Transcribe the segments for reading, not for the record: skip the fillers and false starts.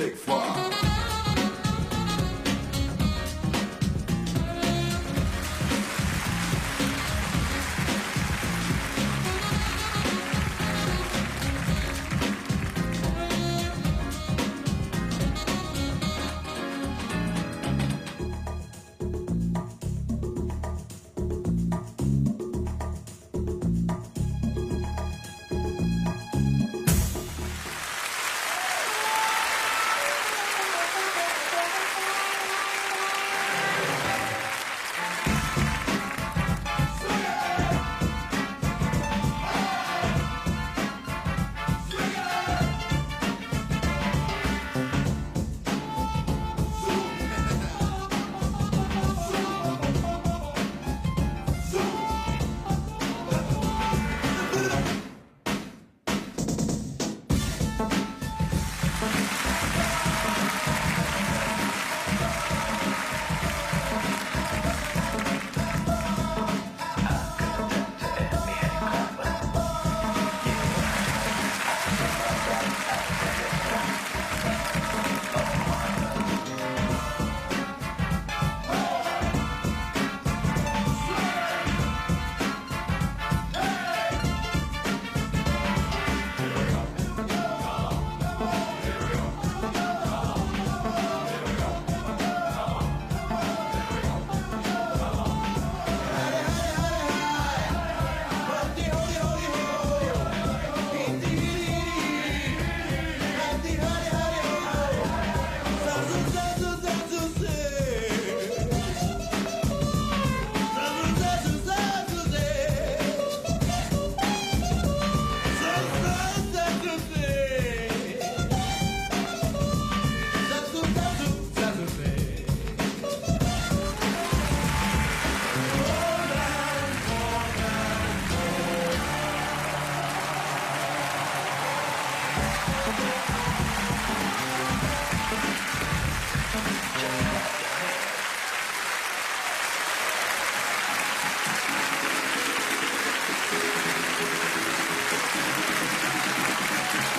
chaque fois.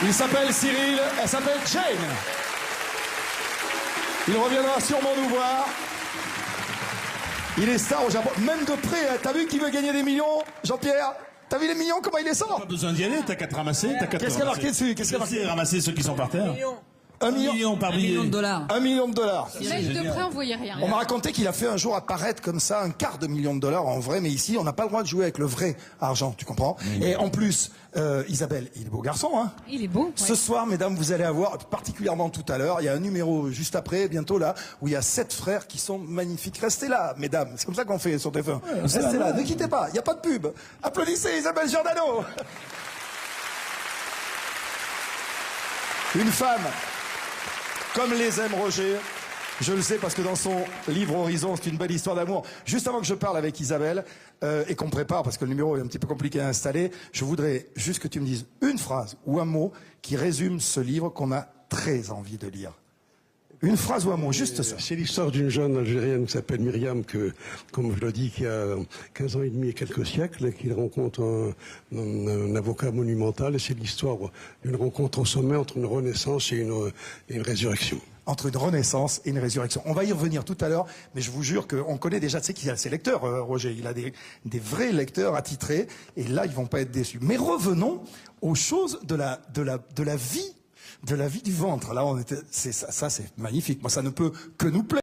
Il s'appelle Cyril, elle s'appelle Jane. Il reviendra sûrement nous voir. Il est star au Japon, même de près. T'as vu qu'il veut gagner des millions, Jean-Pierre? T'as vu les millions, comment il les sort? Pas besoin d'y aller, t'as qu'à te ramasser. Qu'est-ce qu'il y a marqué dessus? Qu'est-ce qu'il y a marqué? Ramasser ceux qui sont par terre. 1 million par billet. $1 million. $1 million. L'âge de près, on voyait rien. On m'a raconté qu'il a fait un jour apparaître comme ça $250 000 en vrai, mais ici, on n'a pas le droit de jouer avec le vrai argent, tu comprends? Et en plus, Isabelle, il est beau garçon, hein? Il est beau. Ce soir, mesdames, vous allez avoir, particulièrement tout à l'heure, il y a un numéro juste après, bientôt là, où il y a 7 frères qui sont magnifiques. Restez là, mesdames. C'est comme ça qu'on fait sur TF1. Restez là, ne quittez pas, il n'y a pas de pub. Applaudissez Isabelle Giordano. Une femme comme les aime Roger. Je le sais parce que dans son livre Horizon, c'est une belle histoire d'amour. Juste avant que je parle avec Isabelle et qu'on prépare, parce que le numéro est un petit peu compliqué à installer, je voudrais juste que tu me dises une phrase ou un mot qui résume ce livre qu'on a très envie de lire. Une phrase ou un mot, juste ça. C'est l'histoire d'une jeune Algérienne qui s'appelle Myriam, que, comme je le dis, qui a 15 ans et demi et quelques siècles, et qui rencontre un avocat monumental. Et c'est l'histoire d'une rencontre au sommet entre une renaissance et une résurrection. Entre une renaissance et une résurrection. On va y revenir tout à l'heure, mais je vous jure qu'on connaît déjà, tu sais qu'il a ses lecteurs, Roger. Il a des vrais lecteurs attitrés, et là, ils vont pas être déçus. Mais revenons aux choses de la vie du ventre. Là, ça c'est magnifique. Moi, ça ne peut que nous plaire.